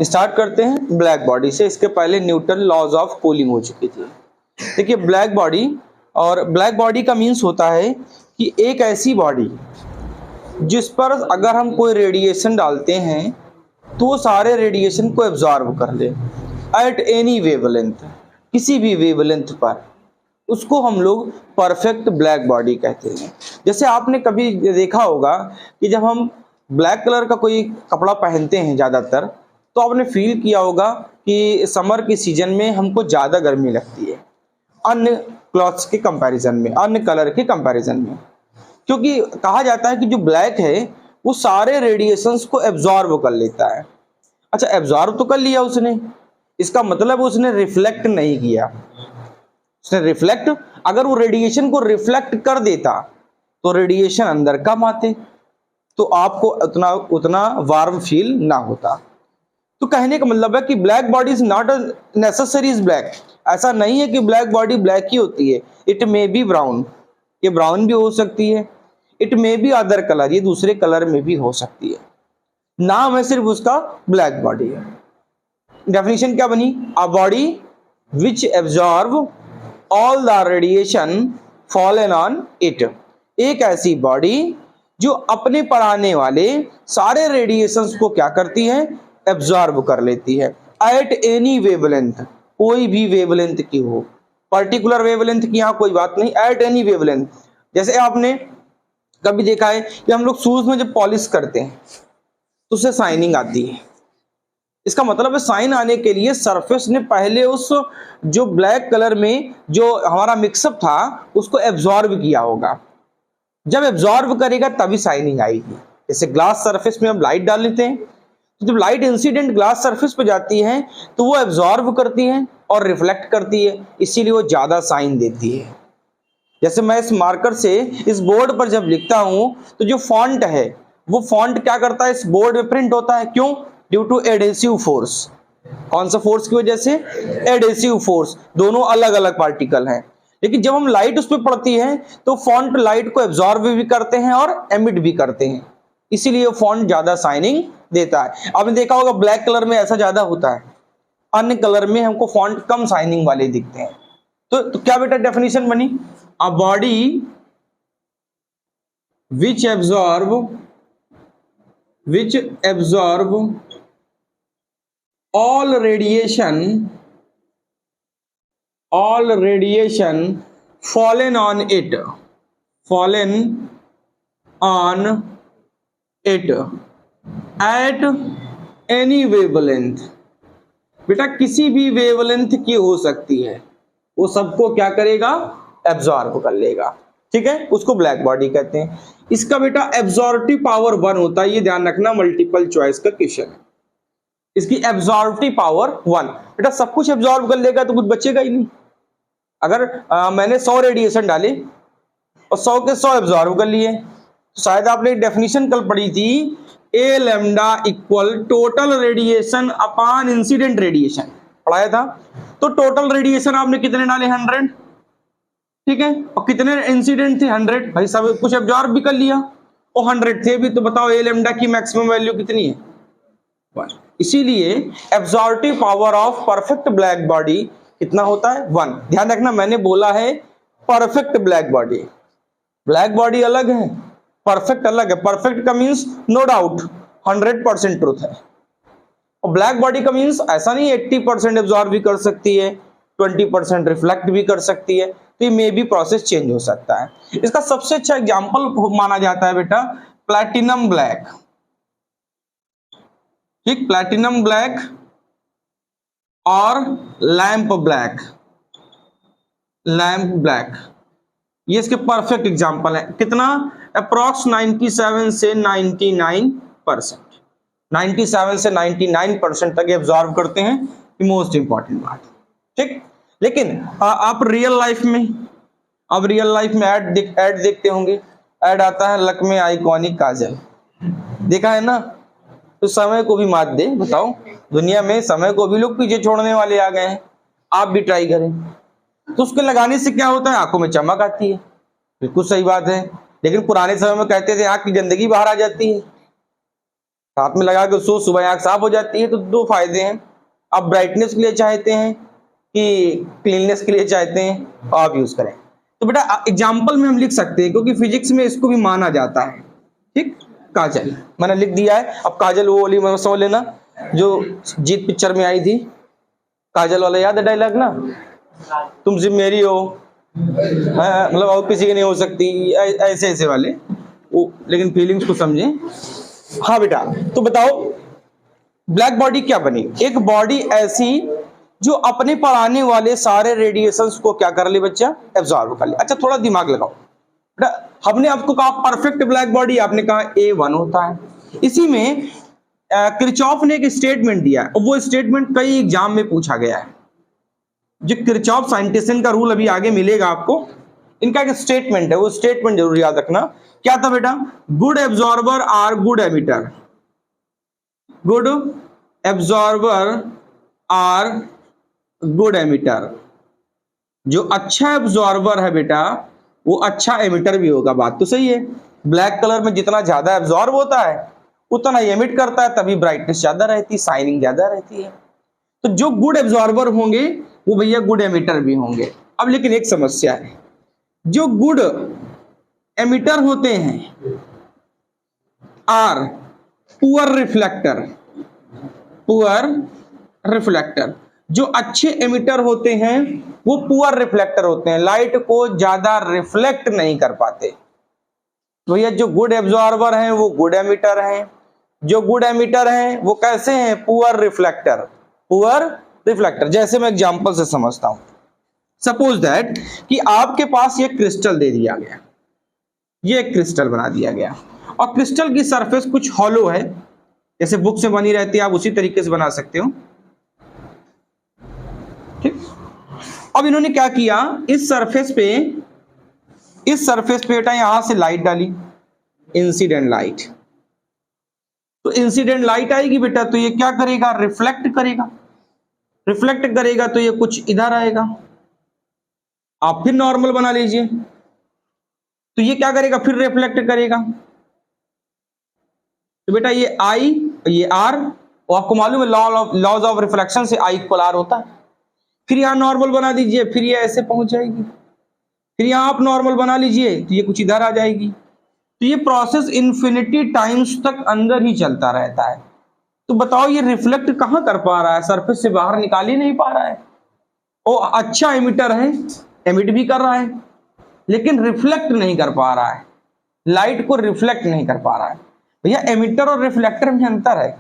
Start करते हैं black body से। इसके पहले न्यूटन लॉज ऑफ कूलिंग हो चुकी थी। देखिए ब्लैक बॉडी, और ब्लैक बॉडी का मीन्स होता है कि एक ऐसी बॉडी जिस पर अगर हम कोई रेडिएशन डालते हैं तो वो सारे रेडिएशन को एब्जॉर्ब कर ले एट एनी वेवलेंथ, किसी भी वेवलेंथ पर, उसको हम लोग परफेक्ट ब्लैक बॉडी कहते हैं। जैसे आपने कभी देखा होगा कि जब हम ब्लैक कलर का कोई कपड़ा पहनते हैं ज़्यादातर, तो आपने फील किया होगा कि समर के सीजन में हमको ज़्यादा गर्मी लगती है अन्य क्लॉथ्स के कंपैरिजन में, अन्य कलर के कंपैरिजन में, क्योंकि कहा जाता है कि जो ब्लैक है वो सारे रेडिएशंस को एब्जॉर्ब कर लेता है। अच्छा, एब्जॉर्ब तो कर लिया उसने, इसका मतलब उसने रिफ्लेक्ट नहीं किया। उसने रिफ्लेक्ट, अगर वो रेडिएशन को रिफ्लेक्ट कर देता तो रेडिएशन अंदर कम आते, तो आपको उतना वार्म फील ना होता। तो कहने का मतलब है कि black body is not necessary is black. ऐसा नहीं है कि ब्लैक बॉडी ब्लैक ही होती है। इट मे बी ब्राउन, ये ब्राउन भी हो सकती है। It may be other colour, ये दूसरे कलर में भी हो सकती है। नाम है सिर्फ उसका ब्लैक बॉडी है। डेफिनेशन क्या बनी? अ body which absorb all the radiation fallen on it. एक ऐसी बॉडी जो अपने पर आने वाले सारे रेडिएशंस को क्या करती है? एब्जॉर्ब कर लेती है एट एनी वेवलेंथ, कोई भी वेवलेंथ की हो, पर्टिकुलर वेवलेंथ की यहाँ कोई बात नहीं, एट एनी वेवलेंथ। जैसे आपने कभी देखा है कि हम लोग शूज में जब पॉलिश करते हैं तो उससे शाइनिंग आती है। इसका मतलब है साइन आने के लिए सरफेस ने पहले उस जो ब्लैक कलर में जो हमारा मिक्सअप था उसको एब्जॉर्ब किया होगा। जब एब्जॉर्ब करेगा तभी शाइनिंग आएगी। जैसे ग्लास सरफेस में हम लाइट डाल लेते हैं, तो जब लाइट इंसिडेंट ग्लास सरफेस पे जाती है तो वो एब्जॉर्ब करती है और रिफ्लेक्ट करती है, इसीलिए वो ज्यादा शाइन देती है। जैसे मैं इस मार्कर से इस बोर्ड पर जब लिखता हूं तो जो फॉन्ट है वो फॉन्ट क्या करता है? इस बोर्ड में प्रिंट होता है। क्यों? Due to adhesive force. कौन सा फोर्स की वजह से? Adhesive force. दोनों अलग अलग पार्टिकल हैं, लेकिन जब हम लाइट उस पर पड़ती है तो फॉन्ट लाइट को एब्जॉर्ब भी करते हैं और एमिट भी करते हैं, इसीलिए फॉन्ट ज्यादा शाइनिंग देता है। आपने देखा होगा ब्लैक कलर में ऐसा ज्यादा होता है, अन्य कलर में हमको फॉन्ट कम शाइनिंग वाले दिखते हैं। तो क्या बेटा डेफिनेशन बनी? अ body which absorb all radiation fallen on it at any wavelength। बेटा किसी भी वेवलेंथ की हो सकती है, वो सबको क्या करेगा? एब्जॉर्ब कर लेगा। ठीक है, उसको ब्लैक बॉडी कहते हैं। इसका बेटा एब्जॉर्बिव पावर 1 होता है, ये ध्यान रखना, मल्टीपल चॉइस का क्वेश्चन है। इसकी एब्जॉर्बिव पावर 1। बेटा सब कुछ एब्जॉर्ब कर लेगा तो कुछ बचेगा ही नहीं। अगर मैंने 100 रेडिएशन डाले और 100 के 100 एब्जॉर्ब कर लिए, तो शायद आपने एक डेफिनेशन कल पढ़ी थी, A lambda equal total radiation upon incident radiation, पढ़ाया था। तो टोटल रेडिएशन आपने कितने डाले? 100। ठीक है, और कितने इंसिडेंट थे? 100। भाई सब कुछ एब्जॉर्ब भी कर लिया और 100 थे भी, तो बताओ ए लैम्डा की मैक्सिमम वैल्यू कितनी है? 1। इसीलिए absorptive power of perfect black body कितना होता है? 1। ध्यान रखना, मैंने बोला है perfect black body. Black body अलग है, परफेक्ट अलग है। परफेक्ट का मीन्स नो डाउट 100% ट्रूथ है, और ब्लैक बॉडी का मीन्स ऐसा नहीं 80% एब्जॉर्ब भी कर सकती है, 20% रिफ्लेक्ट भी कर सकती है, तो ये मे भी प्रोसेस चेंज हो सकता है। इसका सबसे अच्छा एग्जाम्पल माना जाता है बेटा प्लैटिनम ब्लैक। ठीक, प्लैटिनम ब्लैक और लैंप ब्लैक, ये इसके परफेक्ट एग्जांपल है। कितना? अप्रॉक्स 97 से 99%, 97 से 99% तक एब्जॉर्व करते हैं, मोस्ट इंपॉर्टेंट बात। ठीक, लेकिन आप रियल लाइफ में ऐड देखते होंगे। ऐड आता है लक में आइकॉनिक काजल, देखा है ना? तो समय को भी मात दे। बताओ, दुनिया में समय को भी लोग पीछे छोड़ने वाले आ गए हैं। आप भी ट्राई करें तो उसके लगाने से क्या होता है? आंखों में चमक आती है। बिल्कुल सही बात है, लेकिन पुराने समय में कहते थे आंख की गंदगी बाहर आ जाती है। रात में लगा के सो, सुबह आंख साफ हो जाती है। तो दो फायदे हैं, आप ब्राइटनेस के लिए चाहते हैं कि क्लीननेस के लिए चाहते हैं, आप यूज करें। तो बेटा एग्जाम्पल में हम लिख सकते हैं, क्योंकि फिजिक्स में इसको भी माना जाता है। ठीक, काजल मैंने लिख दिया है। अब काजल वो वाली मैं समझ लेना जो जीत पिक्चर में आई थी, काजल वाला, याद है डायलॉग ना, तुम सिर्फ मेरी हो, मतलब और किसी की नहीं हो सकती, ऐसे ऐसे वाले वो, लेकिन फीलिंग्स को समझे। हाँ बेटा, तो बताओ ब्लैक बॉडी क्या बनी? एक बॉडी ऐसी जो अपने पर आने वाले सारे रेडिएशंस को क्या कर ले बच्चा? एब्जॉर्ब कर ले। अच्छा थोड़ा दिमाग लगाओ बेटा, हमने आपको कहा परफेक्ट ब्लैक बॉडी, आपने कहा A1 होता है। इसी में किरचॉफ ने एक स्टेटमेंट दिया है, और वो स्टेटमेंट कई एग्जाम में पूछा गया है। जो किरचॉफ साइंटिस्ट का रूल अभी आगे मिलेगा आपको, इनका एक स्टेटमेंट है, वो स्टेटमेंट जरूर याद रखना। क्या था बेटा? Good absorber are good emitter. Good absorber are good emitter. जो अच्छा एब्जॉर्बर है बेटा वो अच्छा एमिटर भी होगा। बात तो सही है। ब्लैक कलर में जितना ज्यादा एब्जॉर्ब होता है उतना ही एमिट करता है, तभी ब्राइटनेस ज्यादा रहती है, शाइनिंग ज्यादा रहती है। तो जो गुड एब्जॉर्बर होंगे वो भैया गुड एमिटर भी होंगे। अब लेकिन एक समस्या है, जो गुड एमिटर होते हैं are poor reflector. Poor reflector. जो अच्छे एमिटर होते हैं वो पुअर रिफ्लेक्टर होते हैं, लाइट को ज्यादा रिफ्लेक्ट नहीं कर पाते। तो भैया जो गुड एब्जॉर्बर हैं वो गुड एमिटर हैं, जो गुड एमिटर हैं वो कैसे हैं? Poor reflector. Poor reflector. जैसे मैं एग्जांपल से समझता हूं, सपोज दैट कि आपके पास ये क्रिस्टल दे दिया गया, ये एक क्रिस्टल बना दिया गया, और क्रिस्टल की सरफेस कुछ हॉलो है, जैसे बुक से बनी रहती है, आप उसी तरीके से बना सकते हो। ठीक, अब इन्होंने क्या किया, इस सरफेस पे बेटा यहां से लाइट डाली, इंसिडेंट लाइट। तो इंसिडेंट लाइट आएगी बेटा, तो ये क्या करेगा? रिफ्लेक्ट करेगा। रिफ्लेक्ट करेगा तो ये कुछ इधर आएगा, आप फिर नॉर्मल बना लीजिए, तो ये क्या करेगा? फिर रिफ्लेक्ट करेगा। तो बेटा ये आई, ये आर, और आपको मालूम है लॉज ऑफ रिफ्लेक्शन से आई इक्वल आर होता है। फिर यहां नॉर्मल बना दीजिए, फिर ये ऐसे पहुंच जाएगी, फिर यहां आप नॉर्मल बना लीजिए तो ये कुछ इधर आ जाएगी। तो ये प्रोसेस इन्फिनिटी टाइम्स तक अंदर ही चलता रहता है। तो बताओ ये रिफ्लेक्ट कहां कर पा रहा है? सरफेस से बाहर निकाल ही नहीं पा रहा है। और अच्छा एमिटर है, एमिट भी कर रहा है, लेकिन रिफ्लेक्ट नहीं कर पा रहा है, लाइट को रिफ्लेक्ट नहीं कर पा रहा है। भैया एमिटर और रिफ्लेक्टर में अंतर है।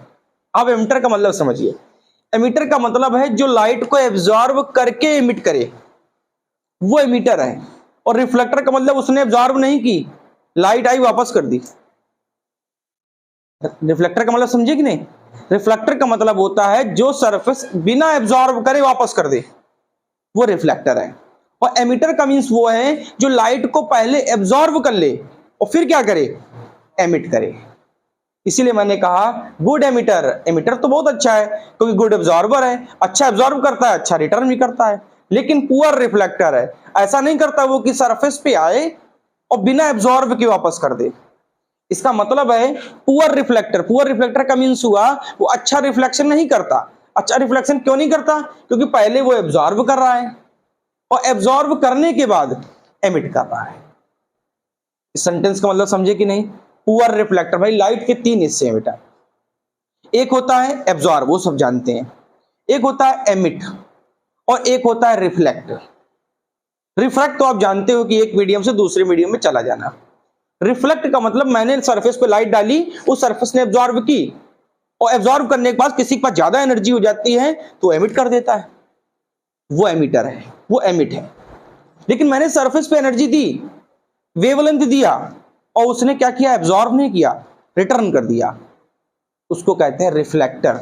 अब एमिटर का मतलब समझिए, एमिटर का मतलब है जो लाइट को एब्जॉर्ब करके एमिट करे, वो एमिटर है। और रिफ्लेक्टर का मतलब उसने एब्जॉर्ब नहीं की, लाइट आई वापस कर दी। रिफ्लेक्टर का मतलब समझे कि नहीं? रिफ्लेक्टर का मतलब होता है जो सरफेस बिना एब्जॉर्ब करे वापस कर दे, वो रिफ्लेक्टर है। और एमिटर का मींस वो है जो लाइट को पहले एब्जॉर्ब कर ले और फिर क्या करे? एमिट करे। इसीलिए मैंने कहा गुड एमिटर। एमिटर तो बहुत अच्छा है क्योंकि गुड एब्जॉर्बर है, अच्छा एब्जॉर्ब करता है, अच्छा रिटर्न भी करता है। लेकिन पुअर रिफ्लेक्टर है, ऐसा नहीं करता वो कि सरफेस पे आए और बिना एब्जॉर्ब के वापस कर दे। इसका मतलब है पुअर रिफ्लेक्टर। पुअर रिफ्लेक्टर का मींस हुआ वो अच्छा रिफ्लेक्शन नहीं करता। अच्छा रिफ्लेक्शन क्यों नहीं करता? क्योंकि पहले वो एब्जॉर्ब कर रहा है और एब्जॉर्ब करने के बाद एमिट कर रहा है। इस सेंटेंस का मतलब समझे कि नहीं? पुअर रिफ्लेक्टर, भाई लाइट के तीन हिस्से हैं बेटा, एक होता है एब्जॉर्ब, वो सब जानते हैं, एक होता है एमिट, और एक होता है रिफ्लेक्ट। रिफ्लेक्ट तो आप जानते हो कि एक मीडियम से दूसरे मीडियम में चला जाना। रिफ्लेक्ट का मतलब मैंने सरफेस पे लाइट डाली, उस सरफेस ने एब्जॉर्ब की, और एब्जॉर्ब करने के बाद किसी के पास ज्यादा एनर्जी हो जाती है तो एमिट कर देता है, वो एमिटर है, वो एमिट है। लेकिन मैंने सरफेस पे एनर्जी दी, वेवलेंथ दिया, और उसने क्या किया? एब्जॉर्ब नहीं किया, रिटर्न कर दिया, उसको कहते हैं रिफ्लेक्टर।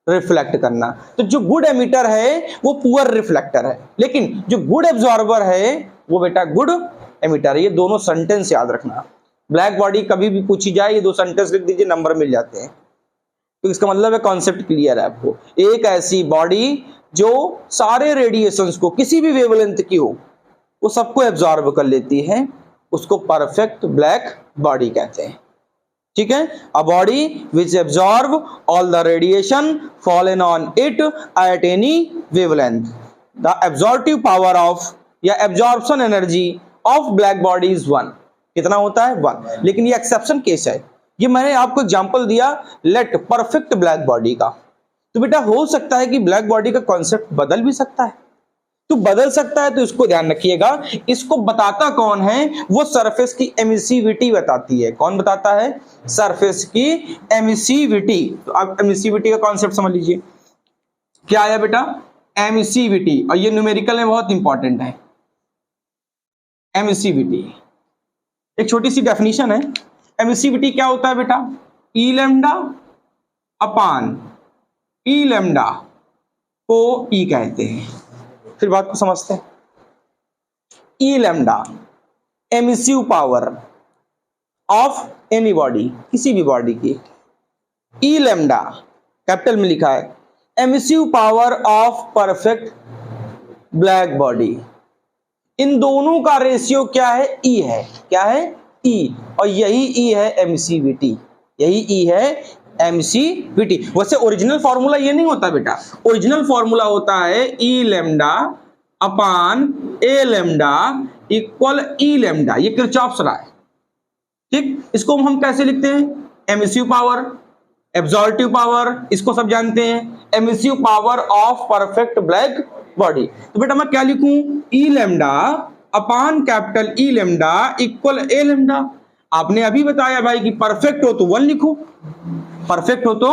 रिफ्लेक्ट करना। तो जो गुड एमिटर है वो पुअर रिफ्लेक्टर है, लेकिन जो गुड एब्जॉर्बर है वो बेटा गुड एमिटर है। ये दोनों सेंटेंस याद रखना। ब्लैक बॉडी कभी भी पूछी जाए ये दो सेंटेंस लिख दीजिए, नंबर मिल जाते हैं। तो इसका मतलब है कॉन्सेप्ट क्लियर है आपको। एक ऐसी बॉडी जो सारे रेडिएशंस को, किसी भी वेवलेंथ की हो, वो सबको एब्जॉर्ब कर लेती है, उसको परफेक्ट ब्लैक बॉडी कहते हैं। ठीक है, a body which absorb all the radiation fallen on it at any wavelength, the absorptive power of या absorption energy of black body is 1। कितना होता है? 1। लेकिन ये एक्सेप्शन केस है, ये मैंने आपको एग्जांपल दिया लेट परफेक्ट ब्लैक बॉडी का। तो बेटा हो सकता है कि ब्लैक बॉडी का कॉन्सेप्ट बदल भी सकता है, तो बदल सकता है, तो इसको ध्यान रखिएगा। इसको बताता कौन है? वो सरफेस की एमिसिविटी बताती है। कौन बताता है? सरफेस की एमिसिविटी। तो आप एमिसिविटी का कॉन्सेप्ट समझ लीजिए, क्या आया बेटा? एमिसिविटी, और ये न्यूमेरिकल में बहुत इंपॉर्टेंट है। एमिसिविटी एक छोटी सी डेफिनेशन है। एमिसिविटी क्या होता है बेटा? ई लैम्डा अपान ई लैम्डा को ई कहते हैं। फिर बात को समझते हैं। E lambda emissive power of any body, किसी भी बॉडी की। ई लैम्डा कैपिटल में लिखा है, emissive power of perfect black body. इन दोनों का रेशियो क्या है? ई है। क्या है? ई। और यही ई है एमिसिविटी, यही ई है एमिसिविटी। वैसे ओरिजिनल फॉर्मूला ये नहीं होता बेटा, ओरिजिनल फॉर्मूला होता है E lambda upon A lambda equal E lambda. ये किरचॉफ्स लॉ है, ठीक। इसको हम कैसे लिखते हैं? एमिसिव पावर, एब्जॉर्टिव पावर, इसको सब जानते हैं। Emissive power of perfect black body. तो बेटा मैं क्या लिखूं? ई लैम्डा अपान कैपिटल ई लैम्डा इक्वल ए लैम्डा। आपने अभी बताया भाई कि परफेक्ट हो तो 1 लिखो, परफेक्ट हो तो,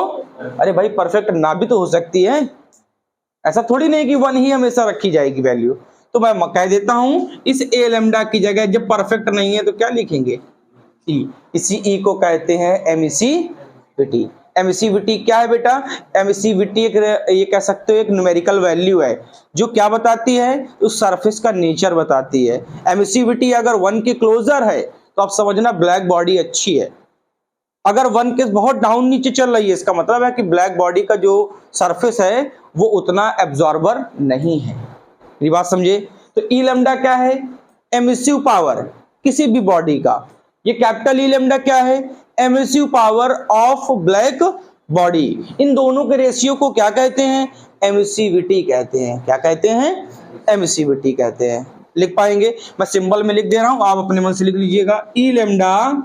अरे भाई परफेक्ट ना भी तो हो सकती है, ऐसा थोड़ी नहीं कि 1 ही हमेशा रखी जाएगी वैल्यू। तो मैं कह देता हूं इस ए लैम्डा की जगह जब परफेक्ट नहीं है तो क्या लिखेंगे? ई। इसी ई को कहते हैं एमिसिविटी। एमिसिविटी क्या है बेटा? एमिसिविटी एक, ये कह सकते हो एक न्यूमेरिकल वैल्यू है जो क्या बताती है? उस सरफेस का नेचर बताती है। एमिसिविटी अगर 1 के क्लोजर है तो आप समझना ब्लैक बॉडी अच्छी है। अगर 1 के बहुत डाउन नीचे चल रही है, इसका मतलब है कि ब्लैक बॉडी का जो सरफेस है वो उतना एब्जॉर्बर नहीं है। ये बात समझे? तो ई लैम्डा क्या है? एमिसिव पावर किसी भी बॉडी का। ये कैपिटल ई लैम्डा क्या है? Emissive power of black body. इन दोनों के रेशियो को क्या कहते हैं? एमिसिविटी कहते हैं। क्या कहते हैं? एमिसिविटी कहते हैं। लिख पाएंगे? मैं सिंबल में लिख दे रहा हूं, आप अपने मन से लिख लीजिएगा। ई लैम्डा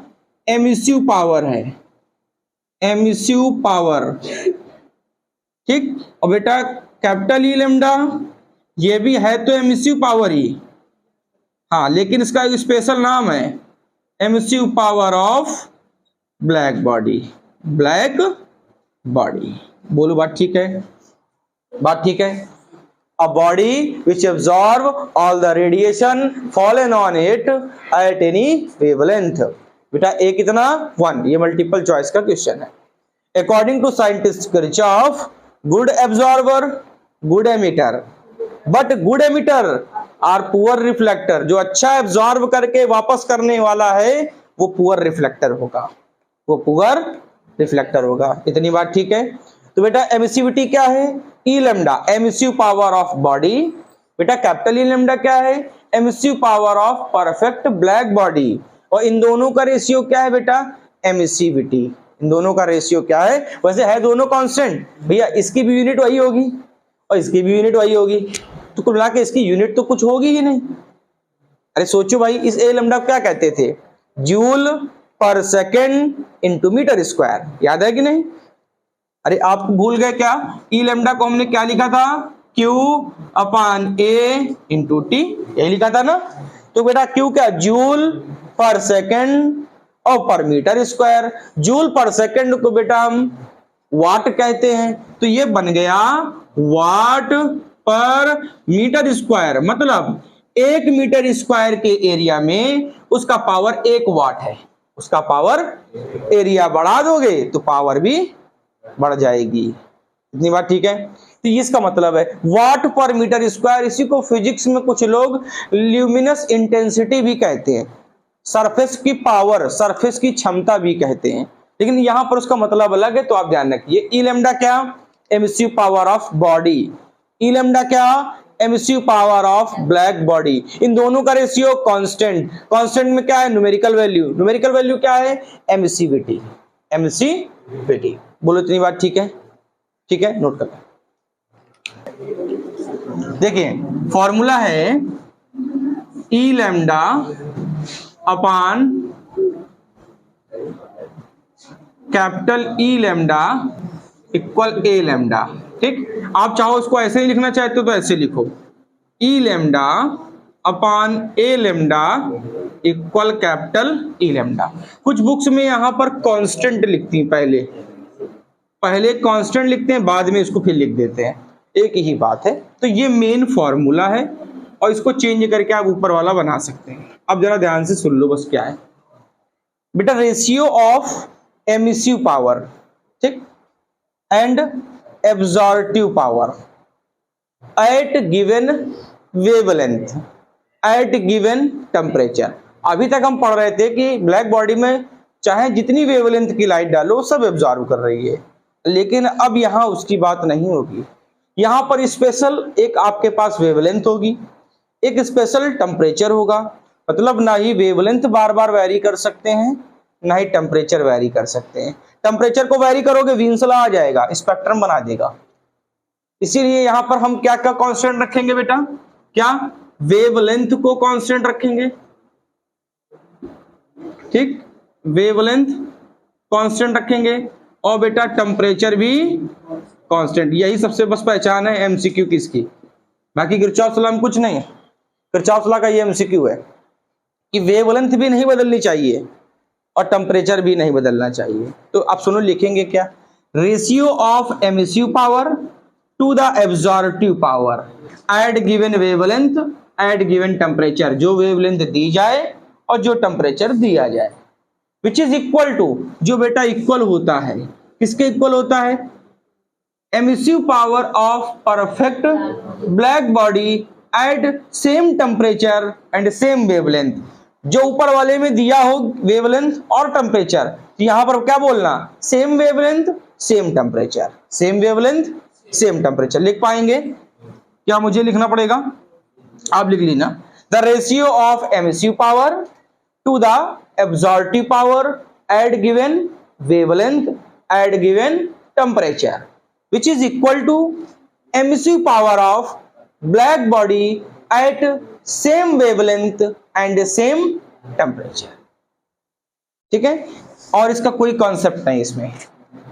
एमिसिव पावर है, एमिसिव पावर, ठीक। और बेटा कैपिटल ई लैम्डा ये भी है तो एमिसिव पावर ही, हाँ, लेकिन इसका एक स्पेशल नाम है, emissive power of black body. Black body, बोलो बात ठीक है? बात ठीक है? A body which absorb all the radiation fallen on it at any wavelength। बेटा ए कितना? 1। ये मल्टीपल चॉइस का क्वेश्चन है। According to scientist Kirchhoff, good absorber, good emitter, but good emitter are poor reflector। जो अच्छा एब्जॉर्ब करके वापस करने वाला है वो पुअर रिफ्लेक्टर होगा, वो पुअर रिफ्लेक्टर होगा। इतनी बात ठीक है? तो बेटा एमिसिविटी क्या है? E lambda emissive power of body. बेटा कैपिटल ई लैम्डा क्या है? Emissive power of perfect black body. और इन दोनों का रेशियो क्या है बेटा? एमिसिविटी। इन दोनों का रेशियो क्या है? वैसे है दोनों कांस्टेंट भैया, इसकी भी यूनिट वही होगी और इसकी भी यूनिट वही होगी, तो कुल मिला के इसकी यूनिट तो कुछ होगी ही नहीं। अरे सोचो भाई, इस ए लैम्डा क्या कहते थे? Joule per second into metre square. याद है कि नहीं? अरे आप भूल गए क्या? ई लैम्डा को हमने क्या लिखा था? Q अपान ए इंटू टी, यही लिखा था ना। तो बेटा Q क्या? जूल पर सेकेंड और per metre square. Joule per second को बेटा हम वाट कहते हैं, तो ये बन गया वाट पर मीटर स्क्वायर। मतलब 1 मीटर स्क्वायर के एरिया में उसका पावर 1 वाट है। उसका पावर, एरिया बढ़ा दोगे तो पावर भी बढ़ जाएगी। इतनी बात ठीक है? तो इसका मतलब है वाट पर मीटर स्क्वायर। इसी को फिजिक्स में कुछ लोग ल्यूमिनस इंटेंसिटी भी कहते हैं, सरफेस की पावर, सरफेस की क्षमता भी कहते हैं, लेकिन यहां पर उसका मतलब अलग है, तो आप ध्यान रखिए। ई लैम्डा क्या? Emissive power of body. E lambda क्या? Emissive power of black body. इन दोनों का रेशियो कांस्टेंट। कांस्टेंट में क्या है? Numerical value. न्यूमेरिकल वैल्यू क्या है? एमिसिविटी। एमिसिविटी। बोलो इतनी बात ठीक है? ठीक है, नोट कर। देखिए फॉर्मूला है ई लैम्डा अपान कैपिटल ई लैम्डा इक्वल ए लैम्डा। ठीक, आप चाहो इसको ऐसे ही लिखना चाहते हो तो ऐसे लिखो, E lambda upon A lambda equal capital E lambda. कुछ बुक्स में यहां पर कांस्टेंट लिखती हैं, पहले कांस्टेंट लिखते हैं, बाद में इसको फिर लिख देते हैं, एक ही बात है। तो ये मेन फॉर्मूला है और इसको चेंज करके आप ऊपर वाला बना सकते हैं। अब जरा ध्यान से सुन लो बस क्या है बेटा, रेशियो ऑफ एमिसिव पावर, ठीक, and absorptive power at given wavelength at given temperature. अभी तक हम पढ़ रहे थे कि ब्लैक बॉडी में चाहे जितनी वेवलेंथ की लाइट डालो सब एब्जॉर्ब कर रही है, लेकिन अब यहां उसकी बात नहीं होगी। यहां पर स्पेशल एक आपके पास वेवलेंथ होगी, एक स्पेशल टेम्परेचर होगा। मतलब ना ही वेवलेंथ बार बार वैरी कर सकते हैं, ना ही टेम्परेचर वैरी कर सकते हैं। टेम्परेचर को वैरी करोगे विंसला आ जाएगा, स्पेक्ट्रम बना देगा। इसीलिए यहां पर हम क्या क्या कांस्टेंट रखेंगे बेटा, क्या वेवलेंथ को कांस्टेंट रखेंगे, ठीक, वेवलेंथ कांस्टेंट रखेंगे और बेटा टेम्परेचर भी कांस्टेंट। यही सबसे बस पहचान है एमसीक्यू की इसकी, बाकी किरचॉफ लॉ में कुछ नहीं है। किरचॉफ लॉ का ये एमसीक्यू है कि वेवलेंथ भी नहीं बदलनी चाहिए और टेम्परेचर भी नहीं बदलना चाहिए। तो आप सुनो लिखेंगे क्या, ratio of emissive power to the absorptive power at given wavelength at given temperature. जो वेवलेंथ दी जाए और जो टेम्परेचर दिया जाए, विच इज इक्वल टू, जो बेटा इक्वल होता है, किसके इक्वल होता है, emissive power of perfect black body at same temperature and same wavelength. जो ऊपर वाले में दिया हो वेवलेंथ और टेम्परेचर, तो यहां पर क्या बोलना, same wavelength same temperature, same wavelength same temperature. लिख पाएंगे क्या, मुझे लिखना पड़ेगा, आप लिख लेना, the ratio of emissive power to the absorptive power at given wavelength at given temperature which is equal to emissive power of black body at same wavelength and same temperature। ठीक है, और इसका कोई कॉन्सेप्ट नहीं इसमें,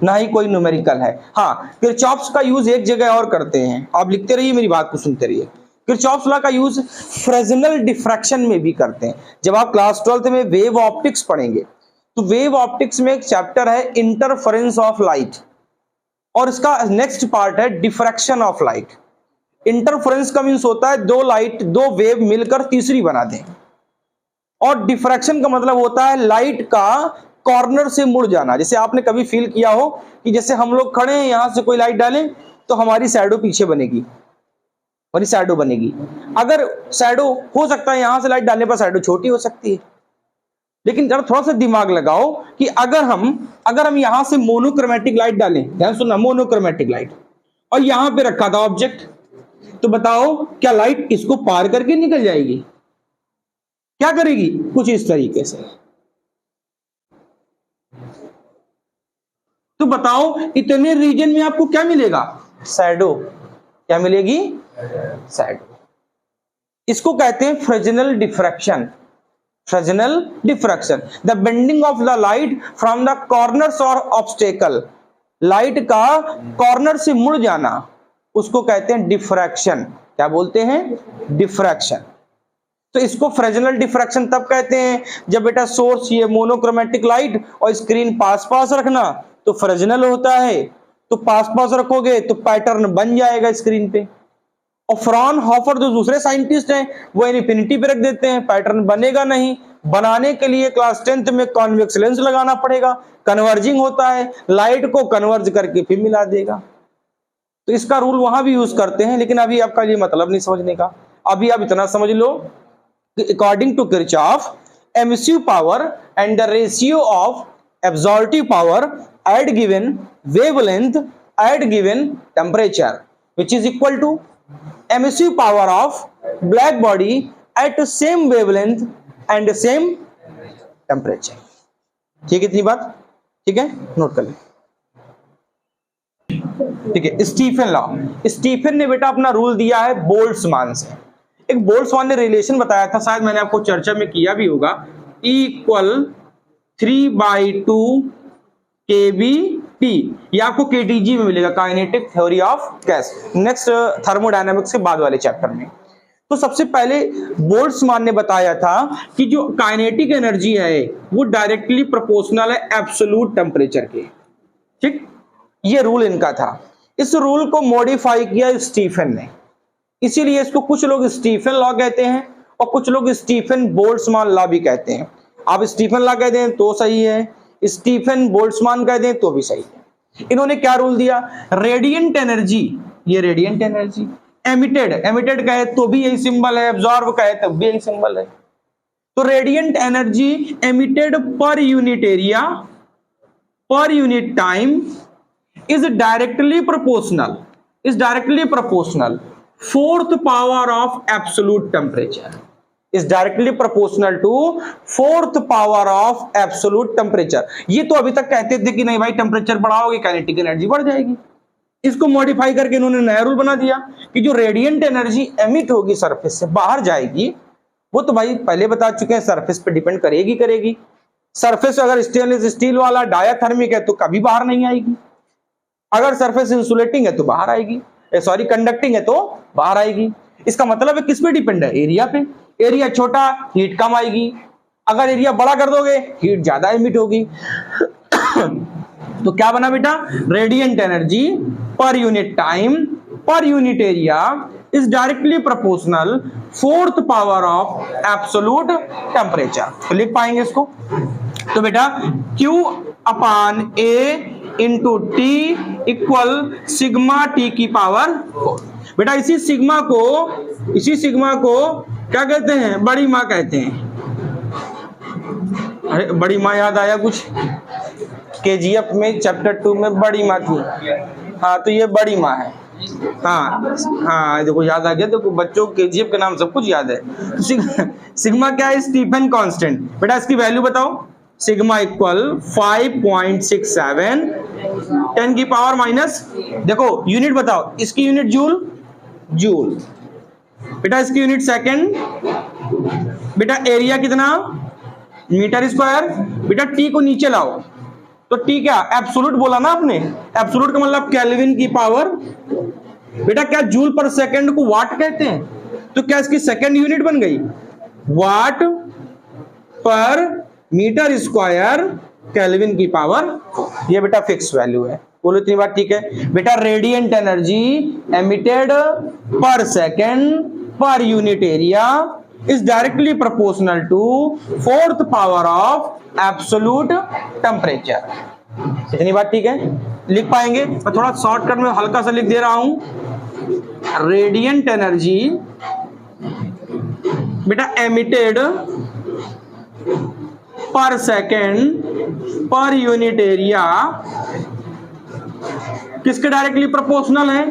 ना ही कोई numerical है। हाँ, किरचॉफ्स का यूज एक जगह और करते हैं, आप लिखते रहिए मेरी बात को सुनते रहिए। किरचॉफ्स लॉ का यूज फ्रेजनल डिफ्रैक्शन में भी करते हैं। जब आप क्लास 12th में वेव ऑप्टिक्स पढ़ेंगे तो वेव ऑप्टिक्स में एक चैप्टर है इंटरफेरेंस ऑफ लाइट, और इसका नेक्स्ट पार्ट है डिफ्रैक्शन ऑफ लाइट। इंटरफेरेंस का मींस होता है दो लाइट, दो वेव मिलकर तीसरी बना दें, और डिफ्रैक्शन का मतलब होता है लाइट का कॉर्नर से मुड़ जाना। जैसे आपने कभी फील किया हो कि जैसे हम लोग खड़े हैं, यहां से कोई लाइट डालें तो हमारी शैडो पीछे बनेगी, हमारी शैडो बनेगी। अगर शैडो हो सकता है यहां से लाइट डालने पर शैडो छोटी हो सकती है, लेकिन जरा थोड़ा सा दिमाग लगाओ कि अगर हम यहां से मोनोक्रोमेटिक लाइट डालें, ध्यान सुनना, मोनोक्रोमेटिक लाइट, और यहां पे रखा था ऑब्जेक्ट, तो बताओ क्या लाइट इसको पार करके निकल जाएगी, क्या करेगी, कुछ इस तरीके से। तो बताओ इतने रीजन में आपको क्या मिलेगा, शैडो, क्या मिलेगी, शैडो। इसको कहते हैं Fresnel diffraction. Fresnel diffraction, the bending of the light from the corners और ऑब्स्टेकल, लाइट का कॉर्नर से मुड़ जाना, उसको कहते हैं डिफ्रैक्शन। क्या बोलते हैं, डिफ्रैक्शन। तो इसको फ्रेजनल डिफ्रैक्शन तब कहते हैं जब बेटा सोर्स ये मोनोक्रोमेटिक लाइट और स्क्रीन पास पास रखना तो फ्रेजनल होता है, तो पास पास रखोगे तो पैटर्न बन जाएगा स्क्रीन पे। और फ्रॉनहोफर जो दूसरे साइंटिस्ट हैं वो इन्फिनिटी पे रख देते हैं, पैटर्न बनेगा नहीं। बनाने के लिए क्लास 10th में कॉन्वेक्स लेंस लगाना पड़ेगा, कन्वर्जिंग होता है, लाइट को कन्वर्ज करके फिर मिला देगा। तो इसका रूल वहां भी यूज करते हैं, लेकिन अभी आपका ये मतलब नहीं समझने का। अभी आप इतना समझ लो कि according to Kirchhoff, emissive power and the ratio of absorptive power at given wavelength at given temperature which is equal to emissive power of black body at same wavelength and same temperature। ठीक है इतनी बात। ठीक है, note कर ले। ठीक है, स्टीफन लॉ, स्टीफन ने बेटा अपना रूल दिया है बोल्ट्जमान से। एक बोल्ट्जमान ने रिलेशन बताया था, शायद मैंने आपको चर्चा में किया भी होगा, E = 3/2 kBT, ये आपको KTG में मिलेगा, kinetic theory of gas, next thermodynamics के बाद वाले चैप्टर में। तो सबसे पहले बोल्ट्जमान ने बताया था कि जो काइनेटिक एनर्जी है वो डायरेक्टली प्रोपोर्शनल है एब्सोल्यूट टेम्परेचर के। ठीक, ये रूल इनका था। इस रूल को मॉडिफाई किया स्टीफन ने, इसीलिए इसको कुछ लोग स्टीफन लॉ कहते हैं और कुछ लोग स्टीफन बोल्ट्जमान लॉ भी कहते हैं। आप स्टीफन लॉ कह दें तो सही है, स्टीफन बोल्ट्जमान कह दें तो भी सही है। इन्होंने क्या रूल दिया, रेडिएंट एनर्जी, ये रेडिएंट एनर्जी, एमिटेड, एमिटेड कहे तो भी यही सिंबल है, एब्जॉर्ब कहे तो भी यही सिंबल है। तो रेडिएंट एनर्जी एमिटेड पर unit area per unit time is directly proportional, is directly proportional fourth power of absolute temperature, is directly proportional to fourth power of absolute temperature। ये तो अभी तक कहते थे कि नहीं भाई टेम्परेचर बढ़ाओगे काइनेटिक एनर्जी बढ़ जाएगी, इसको मॉडिफाई करके इन्होंने नया रूल बना दिया कि जो रेडिएंट एनर्जी एमिट होगी सरफेस से बाहर जाएगी, वो तो भाई पहले बता चुके हैं सरफेस पे डिपेंड करेगी। सरफेस अगर स्टेनलेस स्टील वाला डायाथर्मिक है तो कभी बाहर नहीं आएगी, अगर सरफेस इंसुलेटिंग है तो बाहर आएगी, सॉरी कंडक्टिंग है तो बाहर आएगी। इसका मतलब है किस पे डिपेंड है, एरिया पे। एरिया छोटा हीट कम आएगी, अगर एरिया बड़ा कर दोगे हीट ज्यादा एमिट होगी। तो क्या बना बेटा, radiant energy per unit time पर unit area is directly proportional fourth power of absolute temperature. तो लिख पाएंगे इसको, तो बेटा Q/A into T equal sigma T की पावर 4। बेटा इसी सिग्मा को क्या कहते हैं, बड़ी माँ कहते हैं। अरे बड़ी माँ याद आया कुछ, KGF में चैप्टर 2 में बड़ी माँ थी, हाँ तो ये बड़ी माँ है। हाँ देखो याद आ गया, तो बच्चों को KGF का नाम सब कुछ याद है। सिग्मा क्या है, स्टीफन कांस्टेंट। बेटा इसकी वैल्यू बताओ, सिग्मा इक्वल 5.67 10 की पावर माइनस, देखो यूनिट बताओ, इसकी यूनिट जूल, बेटा इसकी यूनिट सेकंड, बेटा एरिया कितना मीटर स्क्वायर, बेटा टी को नीचे लाओ तो टी क्या एब्सोल्यूट बोला ना आपने, एब्सोल्यूट का मतलब केल्विन की पावर। बेटा क्या जूल पर सेकंड को वाट कहते हैं, तो क्या इसकी सेकंड यूनिट बन गई वाट पर मीटर स्क्वायर केल्विन की पावर। ये बेटा फिक्स वैल्यू है, बोलो इतनी बात ठीक है। बेटा radiant energy emitted per second per unit area is directly proportional to fourth power of absolute temperature. इतनी बात ठीक है, लिख पाएंगे। मैं थोड़ा शॉर्टकट में हल्का सा लिख दे रहा हूं, रेडिएंट एनर्जी बेटा emitted per second per unit area किसके डायरेक्टली प्रोपोर्शनल है,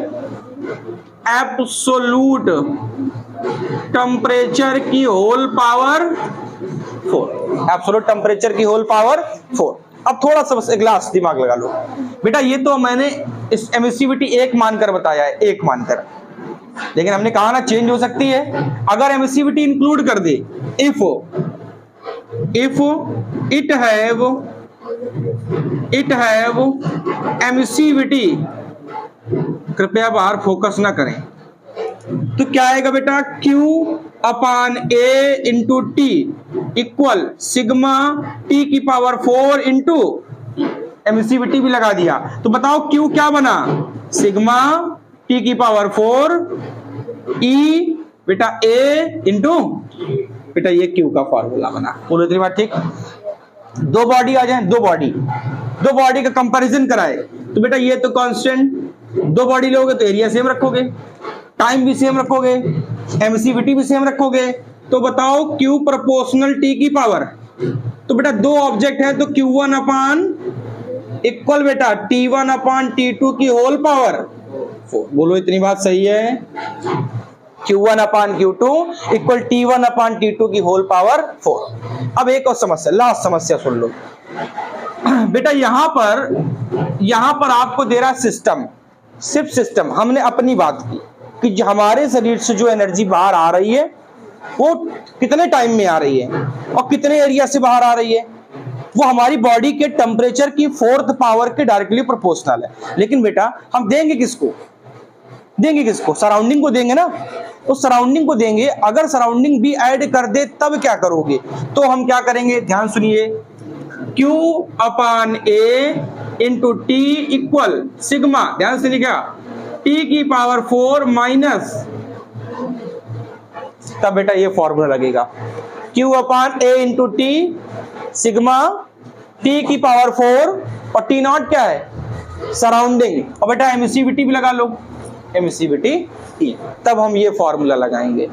एब्सोल्यूट टेम्परेचर की होल पावर 4, एब्सोल्यूट टेम्परेचर की होल पावर 4। अब थोड़ा सा बस एक ग्लास दिमाग लगा लो बेटा, ये तो मैंने इस एमिसिविटी 1 मानकर बताया है, 1 मानकर, लेकिन हमने कहा ना चेंज हो सकती है। अगर एमिसिविटी इंक्लूड कर दे, इफ इट हैव एमिसिविटी, कृपया बाहर फोकस ना करें, तो क्या आएगा बेटा Q/A into T equal sigma T की पावर 4 इंटू एमिसिविटी भी लगा दिया, तो बताओ Q क्या बना, सिग्मा T की पावर 4 E बेटा A इंटू बेटा ये Q का फॉर्मूला बना। बोलो इतनी बात ठीक। दो बॉडी आ जाए, दो बॉडी का कंपैरिजन कराए, तो बेटा ये तो कांस्टेंट, दो बॉडी लोगे तो एरिया सेम रखोगे, टाइम भी सेम रखोगे, एमिसिविटी भी सेम रखोगे, तो बताओ Q प्रोपोर्शनल T की पावर, तो बेटा दो ऑब्जेक्ट है तो Q1 अपान इक्वल बेटा T1 अपान T2 की होल पावर 4। बोलो इतनी बात सही है, Q1 अपान Q2 इक्वल T1 अपान T2 की होल पावर 4। अब एक और समस्या, लास्ट समस्या सुन लो। बेटा यहां पर आपको दे रहा सिस्टम, सिर्फ सिस्टम। हमने अपनी बात की कि हमारे शरीर से जो एनर्जी बाहर आ रही है वो कितने टाइम में आ रही है और कितने एरिया से बाहर आ रही है, वो हमारी बॉडी के टेम्परेचर की 4th पावर के डायरेक्टली प्रोपोर्शनल है। लेकिन बेटा हम देंगे किसको, सराउंडिंग को देंगे ना। तो सराउंडिंग को देंगे, अगर सराउंडिंग भी ऐड कर दे तब क्या करोगे, तो हम क्या करेंगे, ध्यान सुनिए, Q upon A into T equal sigma, ध्यान से लिखा, T की पावर 4 माइनस, तब बेटा ये फॉर्मूला लगेगा, Q upon A into T sigma T की पावर 4 और T नॉट क्या है, सराउंडिंग, और बेटा एमिसिविटी भी लगा लो, एमिसिविटी, तब हम ये फॉर्मूला लगाएंगे।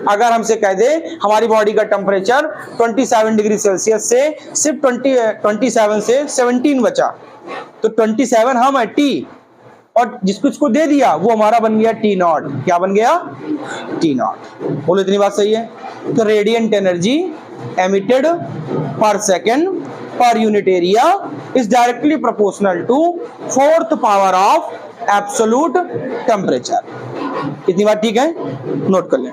अगर हमसे कह दे हमारी बॉडी का टेम्परेचर 27 डिग्री सेल्सियस से सिर्फ 27 से 17 बचा, तो 27 हम है T, और जिसको दे दिया वो हमारा बन गया T नॉट। क्या बन गया, T नॉट। बोलो इतनी बात सही है। तो radiant energy emitted per second per unit area is directly proportional to 4th power of absolute temperature. इतनी बात ठीक है, नोट कर लें।